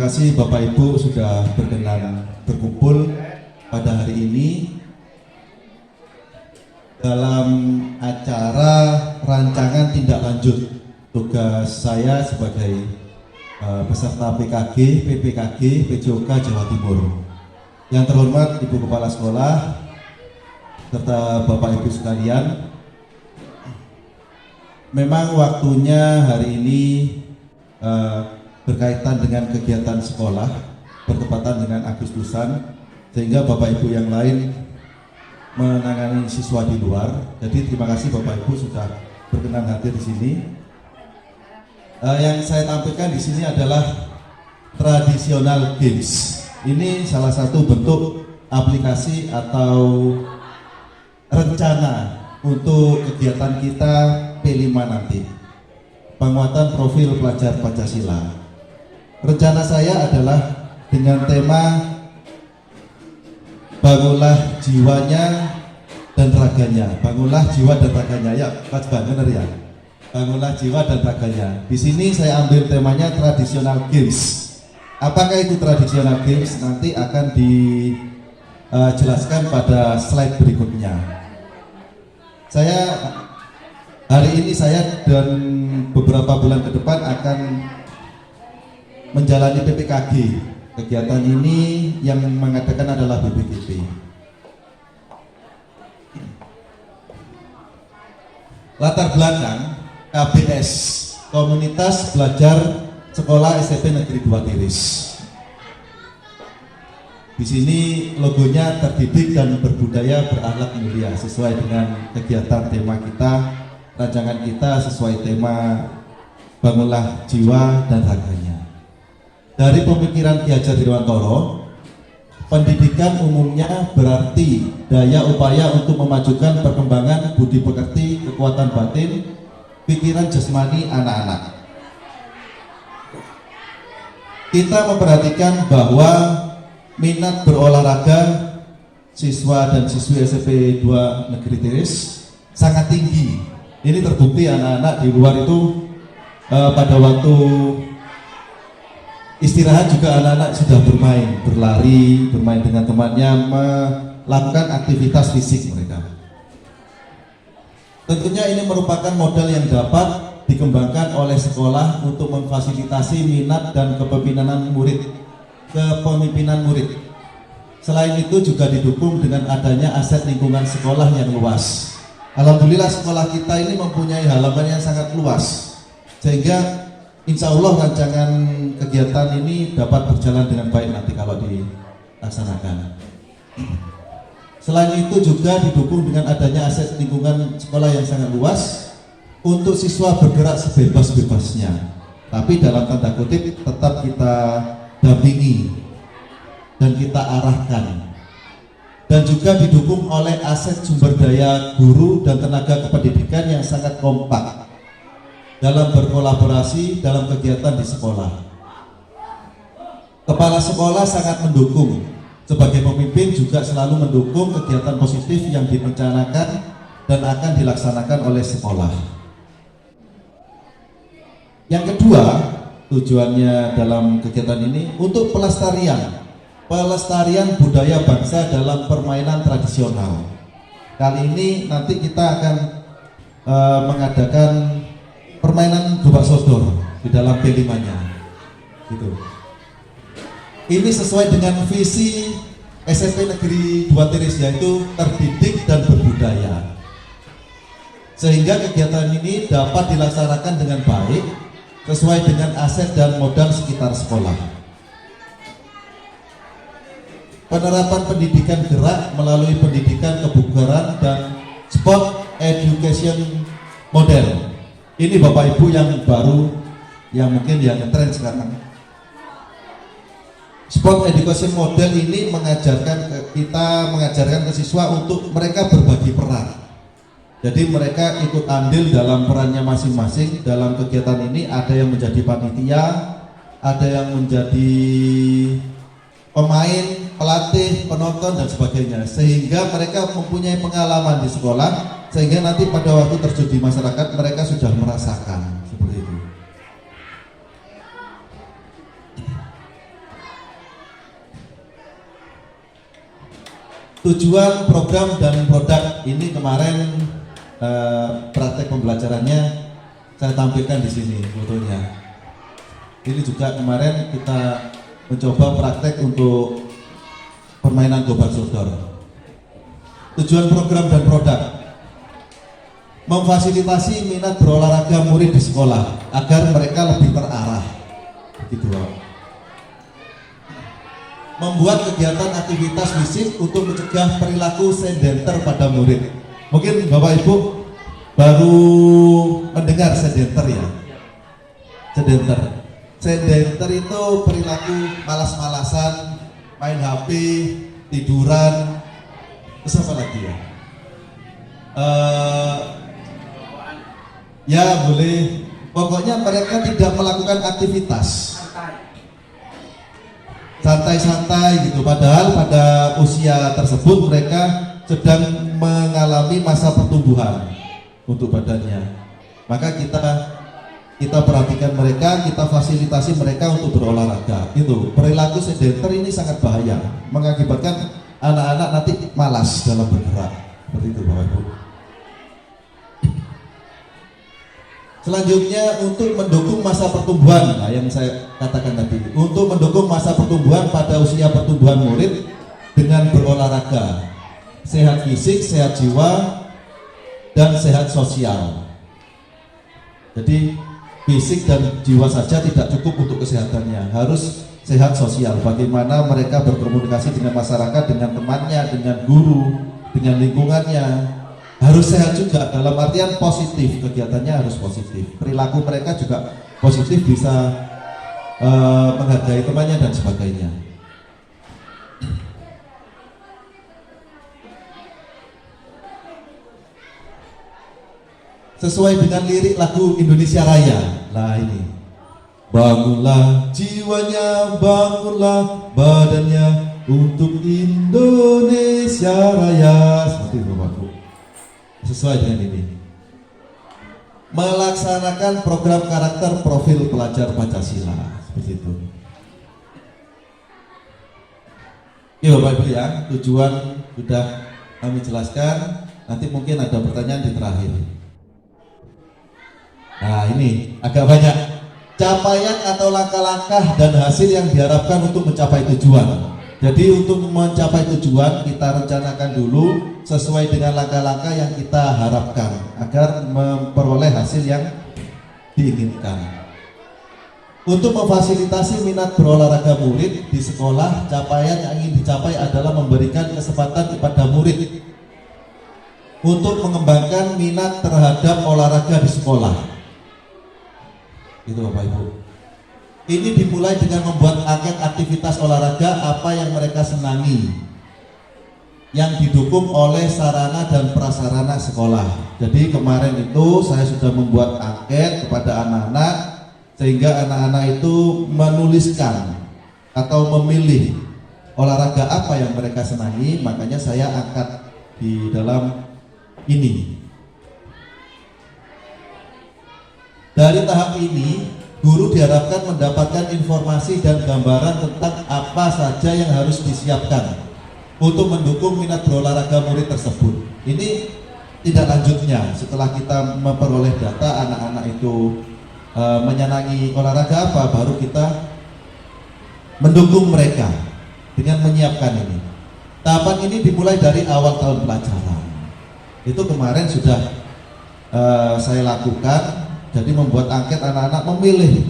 kasih Bapak Ibu sudah berkenan berkumpul pada hari ini dalam acara rancangan tindak lanjut tugas saya sebagai peserta PKG, PPKG, PJOK Jawa Timur. Yang terhormat Ibu Kepala Sekolah serta Bapak Ibu sekalian, memang waktunya hari ini berkaitan dengan kegiatan sekolah, bertepatan dengan Agustusan, sehingga Bapak Ibu yang lain menangani siswa di luar. Jadi terima kasih Bapak Ibu sudah berkenan hadir di sini. Yang saya tampilkan di sini adalah traditional games. Ini salah satu bentuk aplikasi atau rencana untuk kegiatan kita P5 nanti, penguatan profil pelajar Pancasila. Rencana saya adalah dengan tema bangunlah jiwanya dan raganya. Bangunlah jiwa dan raganya. Ya, Pak benar ya. Bangunlah jiwa dan raganya. Di sini saya ambil temanya traditional games. Apakah itu traditional games? Nanti akan dijelaskan pada slide berikutnya. Hari ini saya dan beberapa bulan ke depan akan menjalani PPKG. Kegiatan ini yang mengadakan adalah BPKB. Latar belakang KBS, Komunitas Belajar Sekolah SMP Negeri 2 Tiris. Di sini logonya terdidik dan berbudaya berakhlak mulia, sesuai dengan kegiatan tema kita, rancangan kita sesuai tema bangunlah jiwa dan raganya. Dari pemikiran Ki Hajar Dewantoro, pendidikan umumnya berarti daya upaya untuk memajukan perkembangan budi pekerti, kekuatan batin, pikiran jasmani anak-anak. Kita memperhatikan bahwa minat berolahraga siswa dan siswi SMP 2 Negeri Tiris sangat tinggi. Ini terbukti anak-anak di luar itu pada waktu istirahat juga anak-anak sudah bermain, berlari, bermain dengan temannya, melakukan aktivitas fisik mereka. Tentunya ini merupakan modal yang dapat dikembangkan oleh sekolah untuk memfasilitasi minat dan kepemimpinan murid. Selain itu juga didukung dengan adanya aset lingkungan sekolah yang luas. Alhamdulillah sekolah kita ini mempunyai halaman yang sangat luas, sehingga insya Allah rancangan kegiatan ini dapat berjalan dengan baik nanti kalau dilaksanakan. Selain itu juga didukung dengan adanya aset lingkungan sekolah yang sangat luas untuk siswa bergerak sebebas-bebasnya. Tapi dalam tanda kutip tetap kita dampingi dan kita arahkan. Dan juga didukung oleh aset sumber daya guru dan tenaga kependidikan yang sangat kompak dalam berkolaborasi dalam kegiatan di sekolah. Kepala sekolah sangat mendukung, sebagai pemimpin juga selalu mendukung kegiatan positif yang direncanakan dan akan dilaksanakan oleh sekolah. Yang kedua, tujuannya dalam kegiatan ini untuk pelestarian budaya bangsa dalam permainan tradisional. Kali ini nanti kita akan mengadakan permainan gobak sodor di dalam P5-nya. Gitu. Ini sesuai dengan visi SMP Negeri 2 Tiris, yaitu terdidik dan berbudaya. Sehingga kegiatan ini dapat dilaksanakan dengan baik sesuai dengan aset dan modal sekitar sekolah. Penerapan pendidikan gerak melalui pendidikan kebugaran dan sport education model. Ini Bapak Ibu yang baru, yang mungkin yang ngetren sekarang. Sport education model ini mengajarkan ke siswa untuk mereka berbagi peran. Jadi mereka ikut andil dalam perannya masing-masing dalam kegiatan ini. Ada yang menjadi panitia, ada yang menjadi pemain, pelatih, penonton dan sebagainya. Sehingga mereka mempunyai pengalaman di sekolah, sehingga nanti pada waktu terjun di masyarakat mereka sudah merasakan seperti itu. Tujuan program dan produk ini kemarin praktek pembelajarannya saya tampilkan di sini fotonya. Ini juga kemarin kita mencoba praktek untuk permainan gobak sodor. Tujuan program dan produk: memfasilitasi minat berolahraga murid di sekolah agar mereka lebih terarah. Begitu. Membuat kegiatan aktivitas fisik untuk mencegah perilaku sedenter pada murid. Mungkin Bapak Ibu baru mendengar sedenter ya. Sedenter itu perilaku malas-malasan, main HP, tiduran, terus apa lagi ya? Ya boleh. Pokoknya mereka tidak melakukan aktivitas. Santai-santai gitu, padahal pada usia tersebut mereka sedang mengalami masa pertumbuhan untuk badannya. Maka kita perhatikan mereka, kita fasilitasi mereka untuk berolahraga. Itu perilaku sedenter ini sangat bahaya, mengakibatkan anak-anak nanti malas dalam bergerak. Seperti itu Bapak Ibu. Selanjutnya untuk mendukung masa pertumbuhan, nah yang saya katakan tadi, untuk mendukung masa pertumbuhan pada usia pertumbuhan murid dengan berolahraga, sehat fisik, sehat jiwa, dan sehat sosial. Jadi fisik dan jiwa saja tidak cukup untuk kesehatannya, harus sehat sosial. Bagaimana mereka berkomunikasi dengan masyarakat, dengan temannya, dengan guru, dengan lingkungannya. Harus sehat juga, dalam artian positif, kegiatannya harus positif, perilaku mereka juga positif, bisa menghargai temannya dan sebagainya. Sesuai dengan lirik lagu Indonesia Raya. Nah ini, bangunlah jiwanya, bangunlah badannya untuk Indonesia Raya. Seperti itu Bapak. Sesuai dengan ini, melaksanakan program karakter profil pelajar Pancasila, seperti itu. Ya Bapak Ibu ya, tujuan sudah kami jelaskan. Nanti mungkin ada pertanyaan di terakhir. Nah ini agak banyak capaian atau langkah-langkah dan hasil yang diharapkan untuk mencapai tujuan. Jadi untuk mencapai tujuan kita rencanakan dulu sesuai dengan langkah-langkah yang kita harapkan agar memperoleh hasil yang diinginkan. Untuk memfasilitasi minat berolahraga murid di sekolah, capaian yang ingin dicapai adalah memberikan kesempatan kepada murid untuk mengembangkan minat terhadap olahraga di sekolah. Itu Bapak Ibu. Ini dimulai dengan membuat angket aktivitas olahraga apa yang mereka senangi, yang didukung oleh sarana dan prasarana sekolah. Jadi kemarin itu saya sudah membuat angket kepada anak-anak, sehingga anak-anak itu menuliskan atau memilih olahraga apa yang mereka senangi. Makanya saya angkat di dalam ini. Dari tahap ini, guru diharapkan mendapatkan informasi dan gambaran tentang apa saja yang harus disiapkan untuk mendukung minat berolahraga murid tersebut. Ini tidak lanjutnya, setelah kita memperoleh data anak-anak itu menyenangi olahraga apa, baru kita mendukung mereka dengan menyiapkan ini. Tahapan ini dimulai dari awal tahun pelajaran. Itu kemarin sudah saya lakukan. Jadi membuat angket anak-anak memilih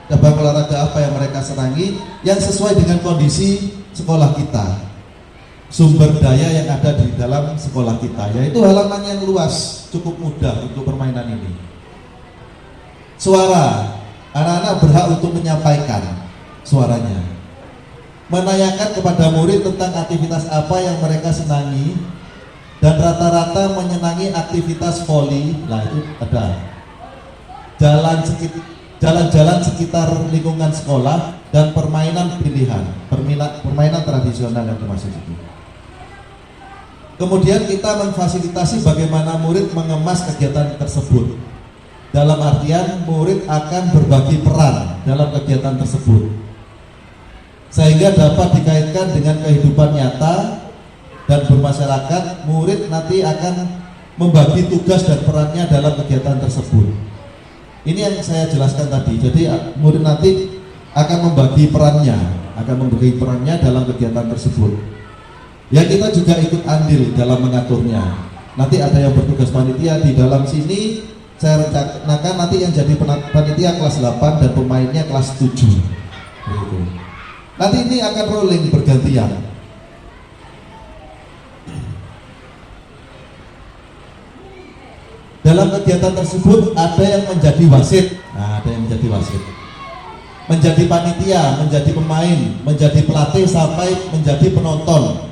cabang olahraga apa yang mereka senangi yang sesuai dengan kondisi sekolah kita, sumber daya yang ada di dalam sekolah kita, yaitu halaman yang luas, cukup mudah untuk permainan ini. Suara, anak-anak berhak untuk menyampaikan suaranya, menanyakan kepada murid tentang aktivitas apa yang mereka senangi, dan rata-rata menyenangi aktivitas voli. Nah itu ada jalan-jalan sekitar lingkungan sekolah dan permainan pilihan, permainan tradisional yang termasuk itu. Kemudian kita memfasilitasi bagaimana murid mengemas kegiatan tersebut. Dalam artian murid akan berbagi peran dalam kegiatan tersebut, sehingga dapat dikaitkan dengan kehidupan nyata dan bermasyarakat, murid nanti akan membagi tugas dan perannya dalam kegiatan tersebut. Ini yang saya jelaskan tadi. Jadi murid nanti akan membagi perannya dalam kegiatan tersebut. Ya, kita juga ikut andil dalam mengaturnya. Nanti ada yang bertugas panitia di dalam sini. Saya rencanakan nanti yang jadi panitia kelas 8 dan pemainnya kelas 7. Begitu. Nanti ini akan rolling bergantian. Dalam kegiatan tersebut ada yang menjadi wasit, menjadi panitia, menjadi pemain, menjadi pelatih sampai menjadi penonton.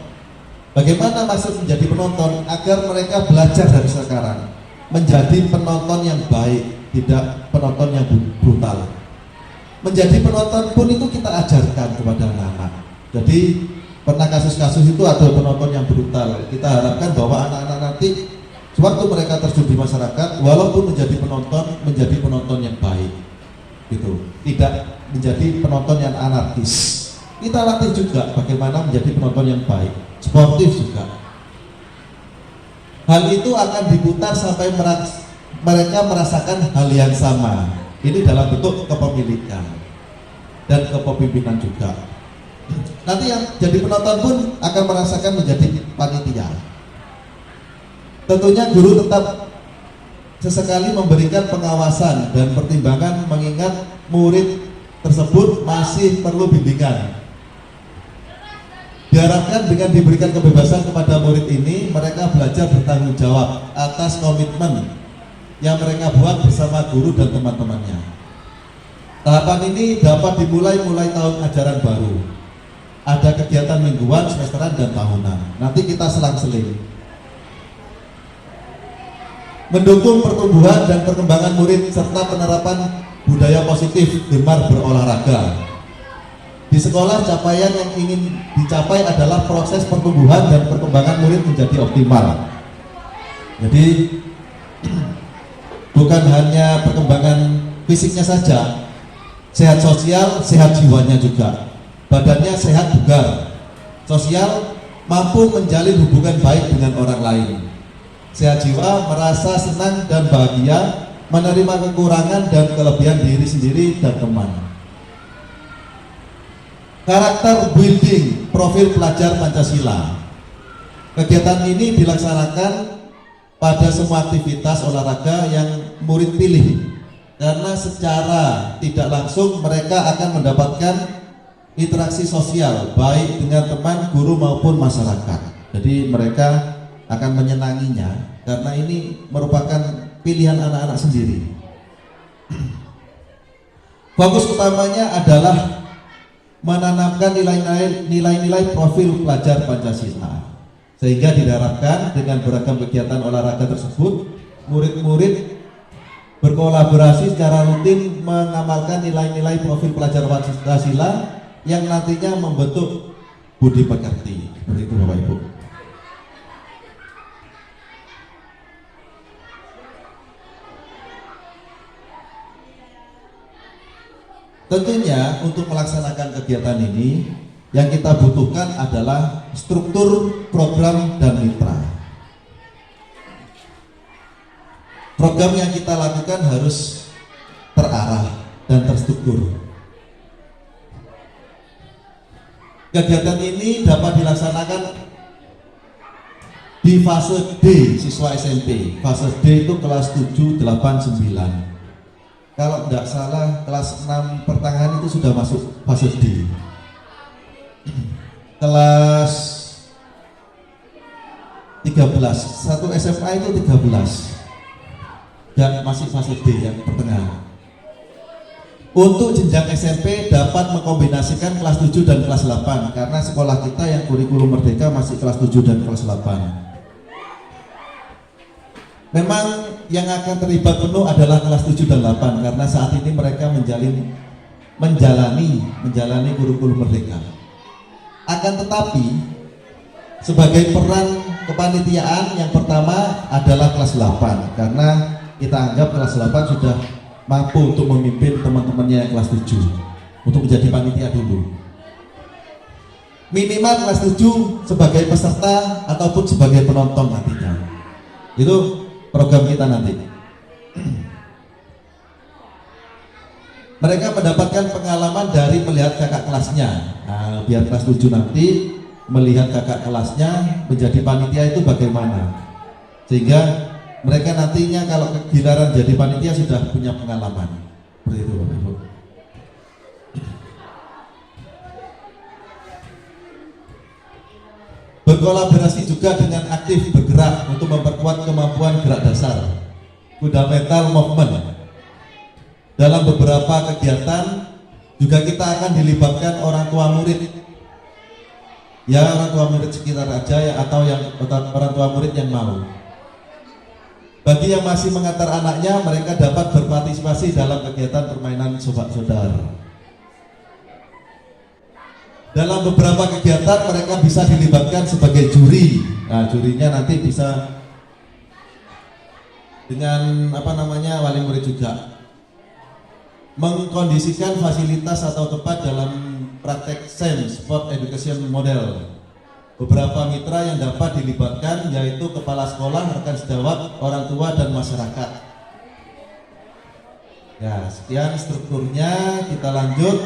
Bagaimana maksud menjadi penonton? Agar mereka belajar dari sekarang menjadi penonton yang baik, tidak penonton yang brutal. Menjadi penonton pun itu kita ajarkan kepada anak-anak. Jadi pernah kasus-kasus itu ada penonton yang brutal. Kita harapkan bahwa anak-anak nanti sewaktu mereka terjun di masyarakat, walaupun menjadi penonton yang baik, gitu. Tidak menjadi penonton yang anarkis. Kita latih juga bagaimana menjadi penonton yang baik, sportif juga. Hal itu akan diputar sampai mereka merasakan hal yang sama. Ini dalam bentuk kepemilikan dan kepemimpinan juga. Nanti yang jadi penonton pun akan merasakan menjadi panitia. Tentunya guru tetap sesekali memberikan pengawasan dan pertimbangan mengingat murid tersebut masih perlu bimbingan. Diharapkan dengan diberikan kebebasan kepada murid ini, mereka belajar bertanggung jawab atas komitmen yang mereka buat bersama guru dan teman-temannya. Tahapan ini dapat dimulai tahun ajaran baru. Ada kegiatan mingguan, semesteran, dan tahunan. Nanti kita selang-seling. Mendukung pertumbuhan dan perkembangan murid serta penerapan budaya positif gemar berolahraga. Di sekolah, capaian yang ingin dicapai adalah proses pertumbuhan dan perkembangan murid menjadi optimal. Jadi bukan hanya perkembangan fisiknya saja, sehat sosial, sehat jiwanya juga. Badannya sehat bugar, sosial, mampu menjalin hubungan baik dengan orang lain. Sehat jiwa, merasa senang dan bahagia, menerima kekurangan dan kelebihan diri sendiri dan teman. Karakter building profil pelajar Pancasila. Kegiatan ini dilaksanakan pada semua aktivitas olahraga yang murid pilih, karena secara tidak langsung mereka akan mendapatkan interaksi sosial baik dengan teman, guru maupun masyarakat. Jadi mereka akan menyenanginya karena ini merupakan pilihan anak-anak sendiri. Fokus utamanya adalah menanamkan nilai-nilai profil pelajar Pancasila, sehingga diharapkan dengan beragam kegiatan olahraga tersebut, murid-murid berkolaborasi secara rutin mengamalkan nilai-nilai profil pelajar Pancasila yang nantinya membentuk budi pekerti. Seperti itu Bapak Ibu. Tentunya untuk melaksanakan kegiatan ini yang kita butuhkan adalah struktur, program, dan mitra. Program yang kita lakukan harus terarah dan terstruktur. Kegiatan ini dapat dilaksanakan di fase D siswa SMP. Fase D itu kelas 7, 8, 9. Kalau tidak salah kelas 6 pertengahan itu sudah masuk fase D. Kelas 13, satu SMA itu 13 dan masih fase D yang pertengahan. Untuk jenjang SMP dapat mengkombinasikan kelas 7 dan kelas 8 karena sekolah kita yang kurikulum merdeka masih kelas 7 dan kelas 8. Memang yang akan terlibat penuh adalah kelas 7 dan 8 karena saat ini mereka menjalani kurikulum merdeka. Akan tetapi sebagai peran kepanitiaan yang pertama adalah kelas 8 karena kita anggap kelas 8 sudah mampu untuk memimpin teman-temannya yang kelas 7 untuk menjadi panitia dulu. minimal kelas 7 sebagai peserta ataupun sebagai penonton nantinya. Itu program kita nanti. Mereka mendapatkan pengalaman dari melihat kakak kelasnya. Nah, biar kelas 7 nanti melihat kakak kelasnya menjadi panitia itu bagaimana, sehingga mereka nantinya kalau giliran jadi panitia sudah punya pengalaman. Seperti itu Bapak Ibu. Berkolaborasi juga dengan aktif bergerak untuk memperkuat kemampuan gerak dasar, fundamental movement. Dalam beberapa kegiatan juga kita akan dilibatkan orang tua murid, ya orang tua murid sekitar aja ya, atau yang orang tua murid yang mau. Bagi yang masih mengantar anaknya, mereka dapat berpartisipasi dalam kegiatan permainan sobat saudara. Dalam beberapa kegiatan mereka bisa dilibatkan sebagai juri. Nah, jurinya nanti bisa dengan wali murid juga. Mengkondisikan fasilitas atau tempat dalam praktek SEM, Sport Education Model. Beberapa mitra yang dapat dilibatkan yaitu kepala sekolah, rekan sejawat, orang tua, dan masyarakat. Ya, sekian strukturnya, kita lanjut.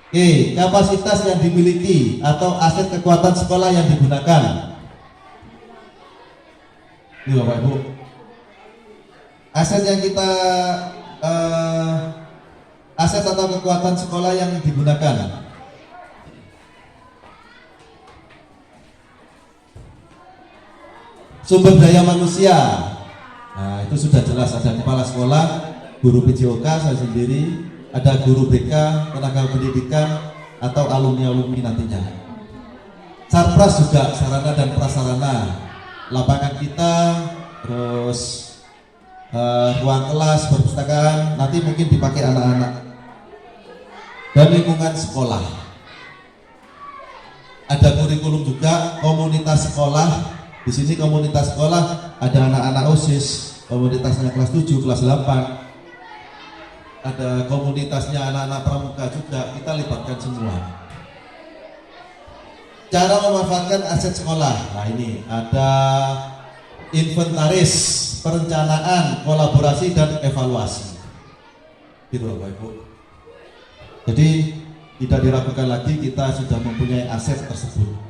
Oke, kapasitas yang dimiliki atau aset kekuatan sekolah yang digunakan. Ini Bapak Ibu. Aset yang kita aset atau kekuatan sekolah yang digunakan. Sumber daya manusia. Nah, itu sudah jelas, ada kepala sekolah, guru PJOK, saya sendiri, ada guru BK, tenaga pendidikan, atau alumni-alumni nantinya. Sarpras juga, sarana dan prasarana, lapangan kita, terus ruang kelas, perpustakaan, nanti mungkin dipakai anak-anak, dan lingkungan sekolah. Ada kurikulum juga, komunitas sekolah. Di sini komunitas sekolah ada anak-anak OSIS, komunitasnya kelas 7, kelas 8. Ada komunitasnya anak-anak pramuka juga, kita libatkan semua. Cara memanfaatkan aset sekolah. Nah, ini ada inventaris, perencanaan, kolaborasi, dan evaluasi. Gitu Bapak Ibu. Jadi tidak diragukan lagi, kita sudah mempunyai aset tersebut.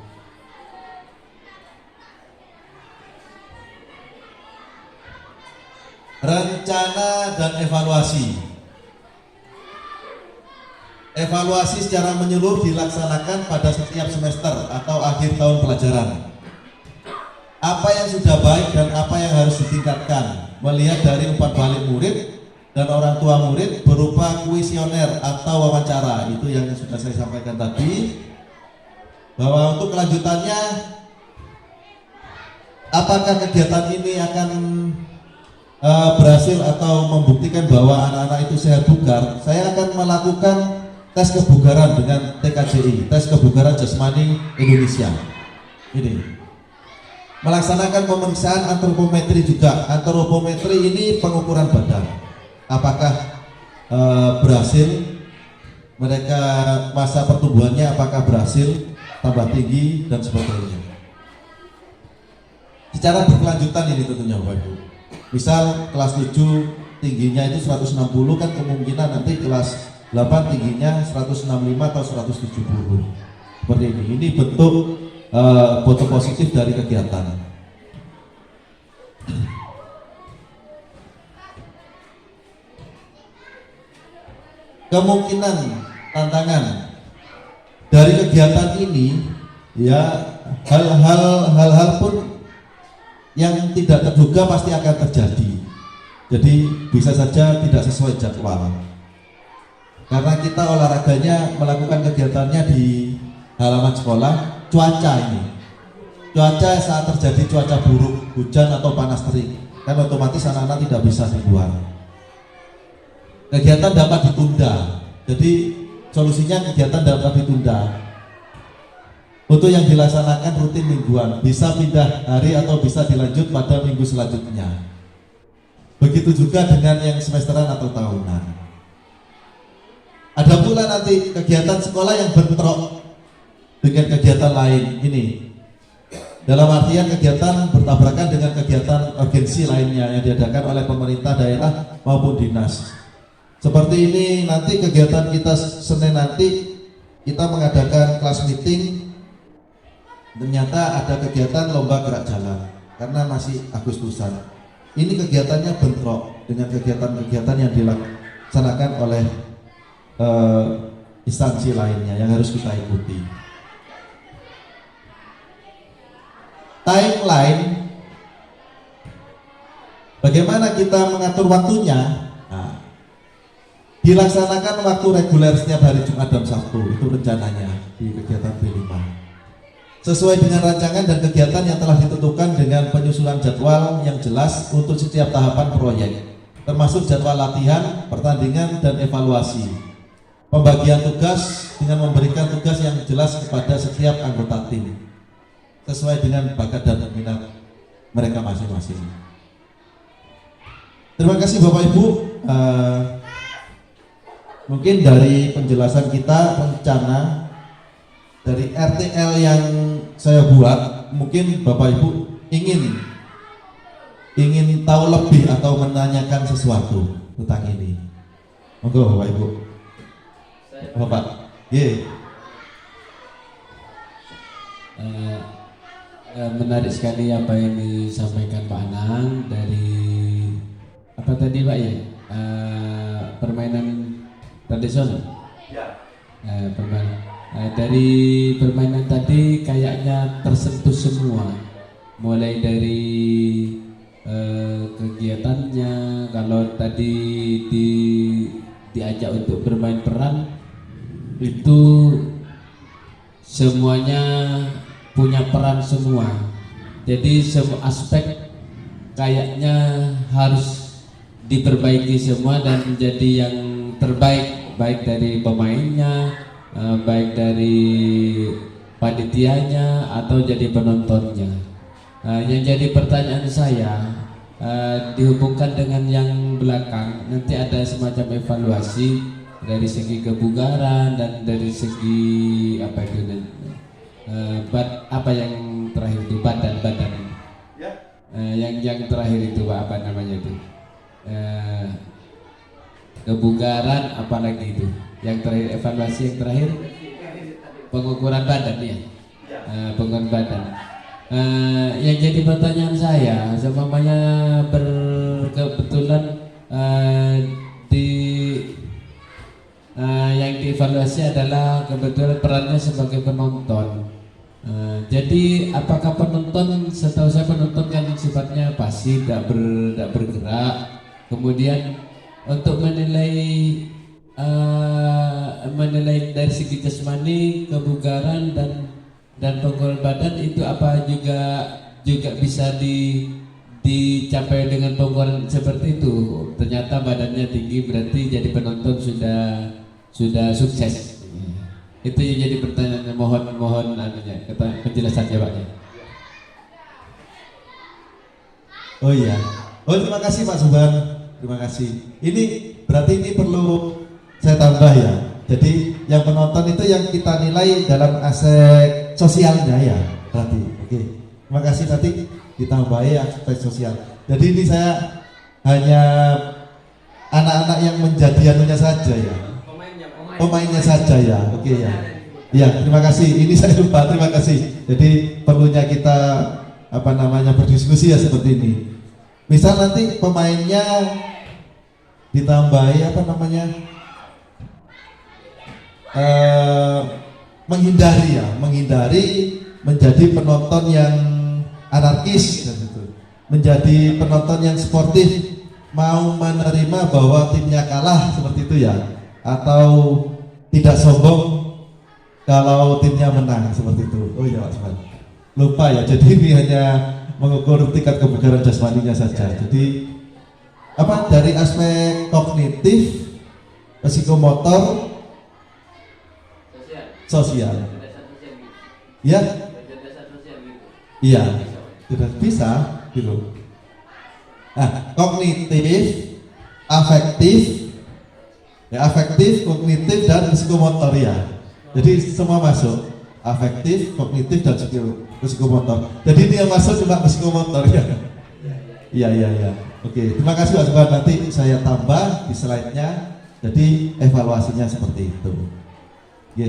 Rencana dan evaluasi. Evaluasi secara menyeluruh dilaksanakan pada setiap semester atau akhir tahun pelajaran. Apa yang sudah baik dan apa yang harus ditingkatkan, melihat dari umpan balik murid dan orang tua murid berupa kuesioner atau wawancara. Itu yang sudah saya sampaikan tadi, bahwa untuk kelanjutannya, apakah kegiatan ini akan berhasil atau membuktikan bahwa anak-anak itu sehat bugar. Saya akan melakukan tes kebugaran dengan TKJI, tes kebugaran jasmani Indonesia. Ini melaksanakan pemeriksaan antropometri juga. Antropometri ini pengukuran badan. Apakah berhasil mereka, masa pertumbuhannya apakah berhasil tambah tinggi dan sebagainya. Secara berkelanjutan ini tentunya Bapak Ibu. Misal kelas 7 tingginya itu 160, kan kemungkinan nanti kelas 8 tingginya 165 atau 170. Seperti ini. Ini bentuk foto positif dari kegiatan. Kemungkinan tantangan dari kegiatan ini, ya, hal-hal pun yang tidak terduga pasti akan terjadi. Jadi bisa saja tidak sesuai jadwal. Karena kita olahraganya melakukan kegiatannya di halaman sekolah, cuaca ini. Cuaca saat terjadi cuaca buruk, hujan atau panas terik, kan otomatis anak-anak tidak bisa di luar. Kegiatan dapat ditunda. Jadi solusinya kegiatan dapat ditunda. Untuk yang dilaksanakan rutin mingguan, bisa pindah hari atau bisa dilanjut pada minggu selanjutnya. Begitu juga dengan yang semesteran atau tahunan. Ada pula nanti kegiatan sekolah yang bentrok dengan kegiatan lain ini. Dalam artian kegiatan bertabrakan dengan kegiatan urgensi lainnya yang diadakan oleh pemerintah daerah maupun dinas. Seperti ini nanti kegiatan kita Senin nanti kita mengadakan kelas meeting. Ternyata ada kegiatan lomba gerak jalan karena masih Agustusan. Ini kegiatannya bentrok dengan kegiatan-kegiatan yang dilaksanakan oleh instansi lainnya yang harus kita ikuti. Timeline, bagaimana kita mengatur waktunya? Nah, dilaksanakan waktu reguler setiap hari Jumat dan Sabtu, itu rencananya di kegiatan B5. Sesuai dengan rancangan dan kegiatan yang telah ditentukan dengan penyusunan jadwal yang jelas untuk setiap tahapan proyek, termasuk jadwal latihan, pertandingan, dan evaluasi. Pembagian tugas dengan memberikan tugas yang jelas kepada setiap anggota tim sesuai dengan bakat dan minat mereka masing-masing. Terima kasih Bapak Ibu. Mungkin dari penjelasan kita rencana dari RTL yang saya buat, mungkin Bapak Ibu ingin tahu lebih atau menanyakan sesuatu tentang ini. Monggo Bapak Ibu. Bapak, menarik sekali apa yang disampaikan Pak Anang dari apa tadi Pak ya, permainan tradisional. Dari permainan tadi kayaknya tersentuh semua, mulai dari kegiatannya. Kalau tadi diajak untuk bermain peran, itu semuanya punya peran semua. Jadi semua aspek kayaknya harus diperbaiki semua dan menjadi yang terbaik, baik dari pemainnya, baik dari panitianya atau jadi penontonnya. Yang jadi pertanyaan saya, dihubungkan dengan yang belakang, nanti ada semacam evaluasi dari segi kebugaran dan dari segi apa itu apa yang terakhir itu badan yang terakhir itu apa namanya itu kebugaran, apalagi itu yang terakhir, evaluasi yang terakhir pengukuran badan ya, pengukuran badan. Yang jadi pertanyaan saya, seumpamanya berkebetulan yang dievaluasi adalah kebetulan perannya sebagai penonton. Jadi apakah penonton, setahu saya penonton kan sifatnya pasif, tidak bergerak. Kemudian untuk menilai dari segi jasmani, kebugaran dan pengukuran badan itu apa juga bisa dicapai dengan pengukuran seperti itu. Ternyata badannya tinggi, berarti jadi penonton sudah sukses. Itu yang jadi pertanyaan. Mohon anunya, penjelasannya Pak. Oh iya. Oh terima kasih Pak Subhan. Terima kasih. Ini berarti ini perlu saya tambah ya. Jadi yang penonton itu yang kita nilai dalam aspek sosialnya ya. Berarti. Oke. Terima kasih tadi ditambahi aspek sosial. Jadi ini saya hanya anak-anak yang menjadi anunya saja ya. Pemainnya saja ya. Oke ya. Ya, terima kasih. Ini saya lupa. Terima kasih. Jadi perlunya kita berdiskusi ya seperti ini. Misal nanti pemainnya ditambahi menghindari menjadi penonton yang anarkis dan itu. Menjadi penonton yang sportif, mau menerima bahwa timnya kalah seperti itu ya. Atau tidak sombong kalau timnya menang seperti itu. Oh iya Pak Subhan. Lupa ya. Jadi ini hanya mengukur tingkat kebugaran jasmaninya saja. Jadi dari aspek kognitif, psikomotor, sosial. Ya. Iya. Tidak bisa gitu. Nah, kognitif, afektif, Ya, afektif, kognitif, dan psikomotor ya. Jadi semua masuk. Afektif, kognitif, dan psikomotor. Jadi ini yang masuk cuma psikomotor ya. Iya. Oke, terima kasih Pak Subhan. Nanti saya tambah di slide-nya. Jadi evaluasinya seperti itu. Oke.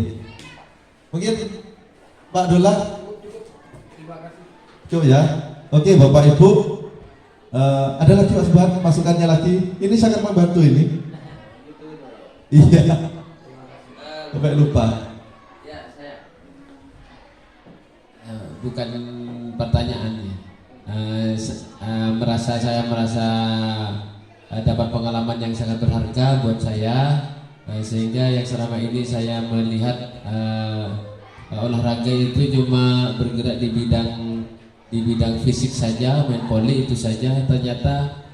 Mungkin Pak Dola. Cukup ya. Oke, Bapak Ibu. Ada lagi Pak Subhan, masukannya lagi. Ini sangat membantu ini. Iya. Sampai lupa. Bukan pertanyaannya. Saya merasa dapat pengalaman yang sangat berharga buat saya, sehingga yang selama ini saya melihat olahraga itu cuma bergerak di bidang fisik saja, main voli itu saja. Ternyata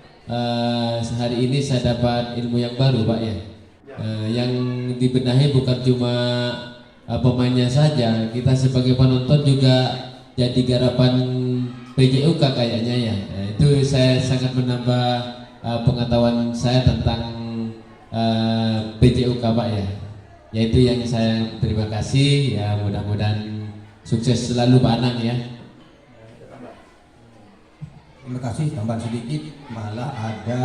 hari ini saya dapat ilmu yang baru, Pak ya. Yang dibenahi bukan cuma pemainnya saja, kita sebagai penonton juga jadi garapan PJOK kayaknya ya. Itu saya sangat menambah pengetahuan saya tentang PJOK Pak ya. Yaitu yang saya terima kasih ya, mudah-mudahan sukses selalu Pak Anang ya. Terima kasih, tambah sedikit, malah ada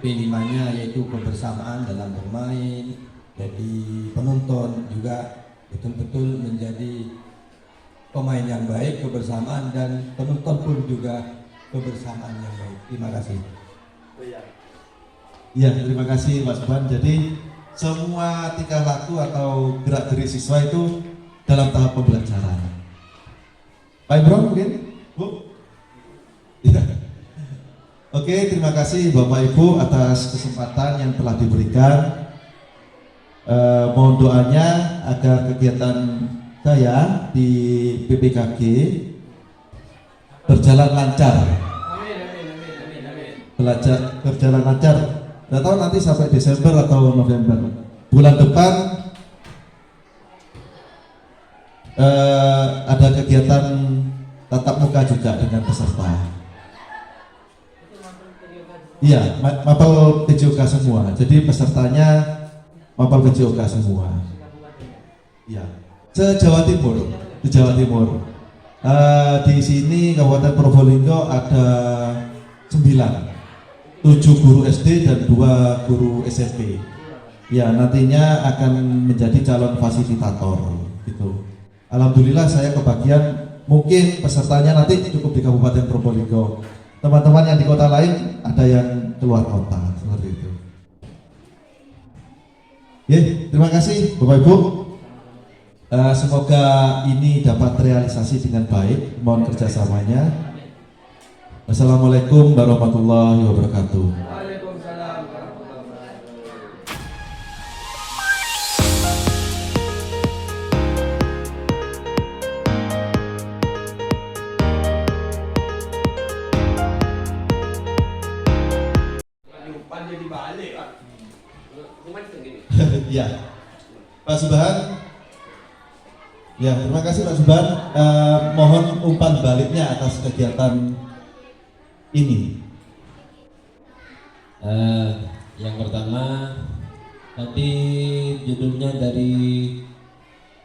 P5-nya yaitu kebersamaan dalam bermain. Jadi penonton juga betul-betul menjadi pemain yang baik, kebersamaan, dan penonton pun juga kebersamaan yang baik. Terima kasih. Iya, terima kasih Mas Subhan. Jadi semua tingkah laku atau gerak-gerik siswa itu dalam tahap pembelajaran. Pak Imron mungkin? Bu? Iya. Oke, terima kasih Bapak Ibu atas kesempatan yang telah diberikan. Mohon doanya agar kegiatan saya di BPKG berjalan lancar. Berjalan lancar. Tidak tahu nanti sampai Desember atau November. Bulan depan ada kegiatan tatap muka juga dengan peserta. Iya, mapel PJOK semua. Jadi pesertanya mapel PJOK semua. Iya, se-Jawa Timur, di Jawa Timur. Di sini Kabupaten Probolinggo ada 9, 7 guru SD dan 2 guru SMP. Ya, nantinya akan menjadi calon fasilitator gitu. Alhamdulillah saya kebagian, mungkin pesertanya nanti cukup di Kabupaten Probolinggo. Teman-teman yang di kota lain ada yang keluar kota seperti itu. Ya, terima kasih Bapak Ibu. Semoga ini dapat realisasi dengan baik. Mohon kerjasamanya. Wassalamualaikum warahmatullahi wabarakatuh. Ya, Pak Subhan. Ya, terima kasih Pak Subhan. Mohon umpan baliknya atas kegiatan ini. Yang pertama tadi judulnya dari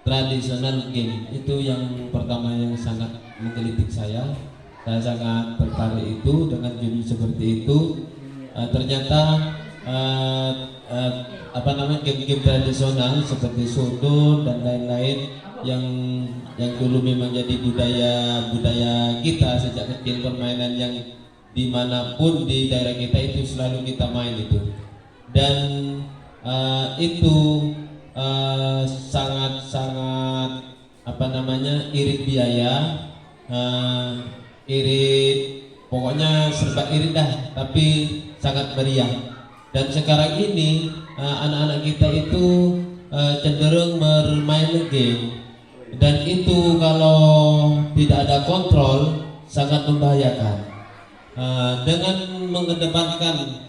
tradisional game, itu yang pertama yang sangat menggelitik saya. Saya sangat tertarik itu dengan judul seperti itu. Ternyata game-game tradisional seperti sodor dan lain-lain yang dulu memang jadi budaya kita sejak kecil, permainan yang dimanapun di daerah kita itu selalu kita main itu, dan itu sangat irit biaya, irit, pokoknya serba irit dah, tapi sangat meriah. Dan sekarang ini anak-anak kita itu cenderung bermain game, dan itu kalau tidak ada kontrol sangat membahayakan. Dengan mengedepankan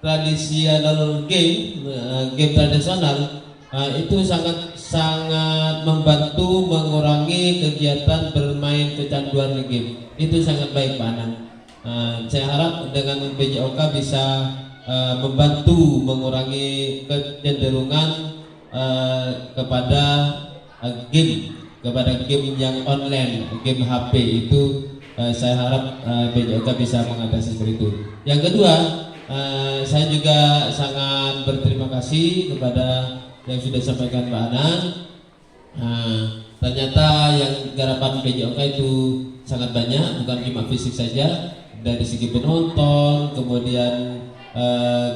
tradisional game tradisional, itu sangat membantu mengurangi kegiatan bermain kecanduan game. Itu sangat baik Pak Anang. Saya harap dengan PJOK bisa membantu mengurangi kecenderungan kepada game yang online, game HP itu. Saya harap BJOK bisa mengatasi seperti itu. Yang kedua, saya juga sangat berterima kasih kepada yang sudah disampaikan Mbak Anang. Ternyata yang garapan BJOK itu sangat banyak, bukan cuma fisik saja, dari segi penonton, kemudian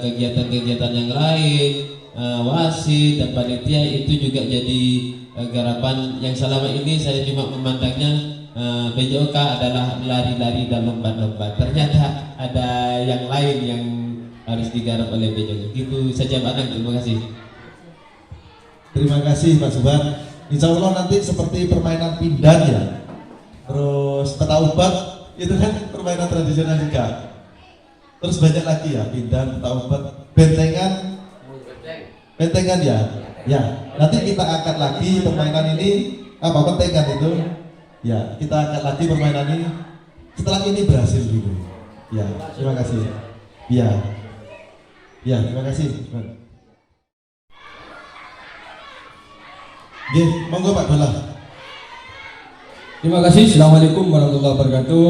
kegiatan-kegiatan yang lain, wasit dan panitia itu juga jadi garapan yang selama ini saya cuma memandangnya BJOK adalah lari-lari dan lomba-lomba. Ternyata ada yang lain yang harus digarap oleh BJOK. Gitu saja Pak Anang, terima kasih. Terima kasih Pak Subhan. Insya Allah nanti seperti permainan pindan ya, terus peta ubat itu kan permainan tradisional juga. Terus banyak lagi ya, pindan, peta ubat, bentengan ya. Ya, nanti kita angkat lagi permainan ini, bentengan itu. Ya, kita angkat lagi permainan ini setelah ini berhasil dulu. Ya, terima kasih. Ya, ya, terima kasih. Oke, monggo Pak Dola. Terima kasih. Assalamualaikum warahmatullahi wabarakatuh.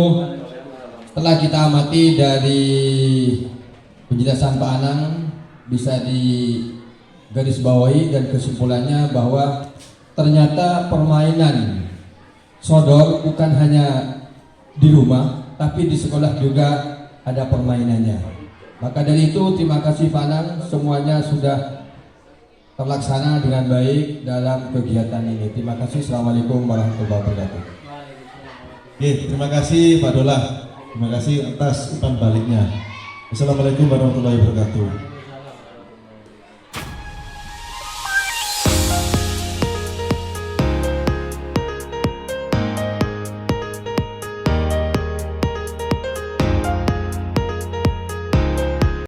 Setelah kita amati dari penjelasan Pak Anang, bisa digarisbawahi dan kesimpulannya bahwa ternyata permainan sodor bukan hanya di rumah, tapi di sekolah juga ada permainannya. Maka dari itu terima kasih Pak Anang, semuanya sudah terlaksana dengan baik dalam kegiatan ini. Terima kasih. Assalamualaikum warahmatullahi wabarakatuh. Oke, terima kasih Pak Dola. Terima kasih atas umpan baliknya. Assalamualaikum warahmatullahi wabarakatuh.